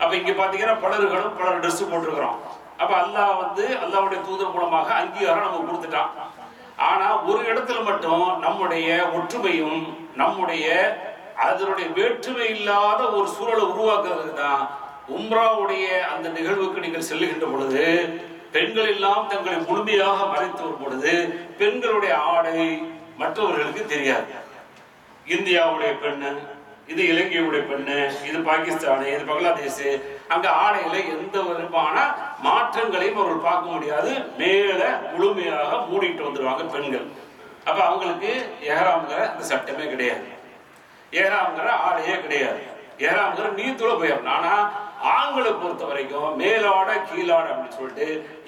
அப்ப இங்க பாத்தீங்கன்னா பலர்களும் பலர் ட்ரெஸ் போட்டிருக்கிறோம். அப்ப அல்லாஹ் வந்து அல்லாஹ்வுடைய தூதர் மூலமாக அங்கீகாரம் நமக்கு கொடுத்துட்டான். ஆனா ஒரு இடத்துல மட்டும் நம்முடைய ஒற்றுமையும் நம்முடைய அதனுடைய வேற்றுமை இல்லாத ஒரு சூழலை உருவாக்குறதுக்கு தான் உம்ராவுடைய அந்த நிகழ்வுக்கு நீங்கள் செல்லுகின்ற பொழுது பெண்கள் எல்லாம் தங்களை முழுமையாக மறைத்து வரும் பொழுது பெண்களுடைய ஆடை மற்றவர்களுக்கு தெரியாது. இந்தியாவுடைய பெண்ணு, இது இலங்கையுடைய பெண்ணு, இது பாகிஸ்தானு, இது பங்களாதேஷ், அங்க ஆடையில எந்த விதமான மாற்றங்களையும் அவர்கள் பார்க்க முடியாது. மேல முழுமையாக மூடிட்டு வந்துடுவாங்க பெண்கள். அப்ப அவங்களுக்கு எஹ்ராம்ங்கிற அந்த சட்டமே கிடையாது, எஹ்ராம்ங்கிற ஆடையே கிடையாது, எஹ்ராம்ங்கிற நீத்துல போயிடணும். ஆனா ஆண்களை பொறுத்த வரைக்கும் மேலாடை கீழாடை அப்படின்னு சொல்லிட்டு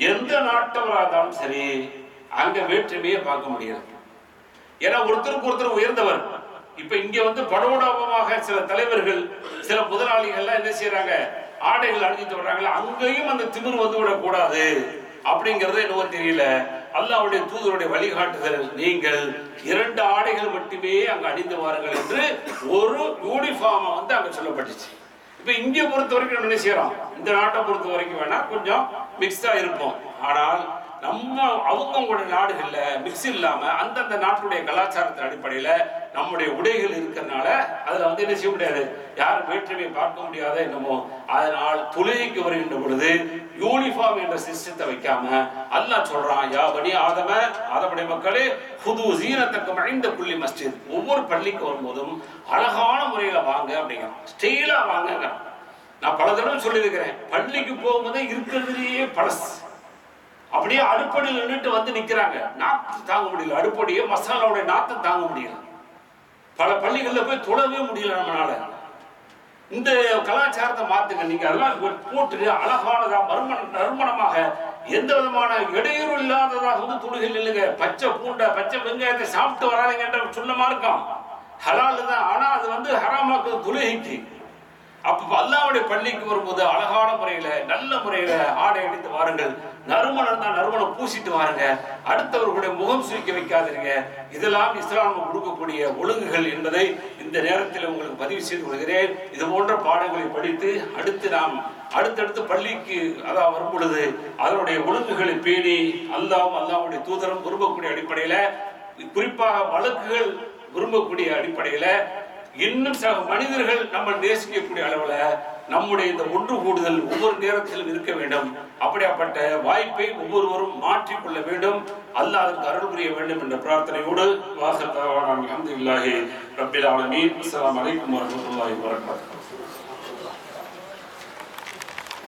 எந்த நாட்டவராக இருந்தாலும் சரி அங்க வேற்றுமையை பார்க்க முடியாது. ஏன்னா ஒருத்தருக்கு ஒருத்தர் உயர்ந்தவர். இப்ப இங்க வந்து படோடாபமாக சில தலைவர்கள், சில முதலாளிகள் என்ன செய்யறாங்க, ஆடைகள் அணிஞ்சிட்டு வர்றாங்க. அங்கேயும் அந்த திமிர் வந்து விடக்கூடாது அப்படிங்கறது என்னவோ தெரியல. அல்லாஹ்வுடைய தூதருடைய வழிகாட்டுதல், நீங்கள் 2 ஆடைகள் மட்டுமே அங்க அணிந்து வாருங்கள் என்று ஒரு யூனிஃபார்ம் வந்து அங்க சொல்லப்பட்டுச்சு. இப்ப இங்க பொறுத்த வரைக்கும் நம்ம என்ன செய்யறோம், இந்த நாட்டை பொறுத்த வரைக்கும் வேணா கொஞ்சம் மிக்ஸ்டா இருப்போம். ஆனால் நம்ம அவங்களுடைய நாடுகள்ல மிக்ஸ் இல்லாம அந்தந்த நாட்டுடைய கலாச்சாரத்தின் அடிப்படையில நம்முடைய உடைகள் இருக்கிறதுனால அதுல வந்து என்ன செய்ய முடியாது, யாரும் வேற்றுமையை பார்க்க முடியாத என்னமோ. அதனால் தொழுகைக்கு வருகின்ற பொழுது யூனிஃபார்ம் என்ற சிஸ்டத்தை வைக்காம அல்லாஹ் சொல்றான், யா பனி ஆதமுடைய மக்களே புது சீனத்தக்கம் அணிந்த புள்ளி மஸ்ஜித், ஒவ்வொரு பள்ளிக்கு வரும்போதும் அழகான முறையில வாங்க அப்படிங்கிறான், ஸ்டைலா வாங்க. நான் பல தடவை சொல்லியிருக்கிறேன், பள்ளிக்கு போகும்போதே இருக்கிறதுலேயே பழசு. அப்படியே அடுப்படியில் நின்றுட்டு வந்து நிக்கிறாங்க, நாத்து தாங்க முடியல, அடுப்படியே மசாலாவுடைய நாத்து தாங்க முடியல. பல பள்ளிகள்ல போய் தொடவே முடியல நம்மளால. இந்த கலாச்சாரத்தை மாத்துங்க. நீங்க அதெல்லாம் போட்டு அழகானதா நறுமணமாக எந்த விதமான இடையூறு இல்லாததாக வந்து தொழுகையில் இல்லைங்க. பச்சை பூண்டை பச்சை வெங்காயத்தை சாப்பிட்டு வராதுங்க என்ற சொன்ன மார்க்கம் ஹலால் தான். ஆனா அது வந்து ஹராமாக்குது தொழுகைக்கு. அப்ப அல்லாஹ்வுடைய பள்ளிக்கு வரும்போது அழகான முறையில நல்ல முறையில ஆடை அணிந்து வாருங்கள். நறுமணம் தான் நறுமணம் பூசிட்டு வாருங்க. அடுத்தவர்களுடைய முகம் சுழிக்க வைக்காதீங்க. இதெல்லாம் இஸ்லாம் கொடுக்கக்கூடிய ஒழுங்குகள் என்பதை இந்த நேரத்தில் உங்களுக்கு பதிவு செய்து கொள்கிறேன். இது போன்ற பாடங்களை படித்து அடுத்தடுத்து பள்ளிக்கு அதான் வரும் பொழுது அதனுடைய ஒழுங்குகளை பேணி அல்லாஹ்வும் அல்லாஹ்வுடைய தூதரும் விரும்பக்கூடிய அடிப்படையில, குறிப்பாக வழக்குகள் விரும்பக்கூடிய அடிப்படையில, இன்னும் சில மனிதர்கள் நம்ம நேசிக்கக்கூடிய அளவுல நம்முடைய இந்த ஒன்று கூடுதல் ஒவ்வொரு நேரத்திலும் இருக்க வேண்டும். அப்படியாப்பட்ட வாய்ப்பை ஒவ்வொருவரும் மாற்றிக்கொள்ள வேண்டும். அல்லாஹ் அதற்கு அருள் புரிய வேண்டும் என்ற பிரார்த்தனையோடு வாஹர் தஅவானா அல்ஹம்துலில்லாஹி ரப்பில் ஆலமீன். அஸ்ஸலாமு அலைக்கும் வரஹ்மத்துல்லாஹி வபரகாத்துஹு.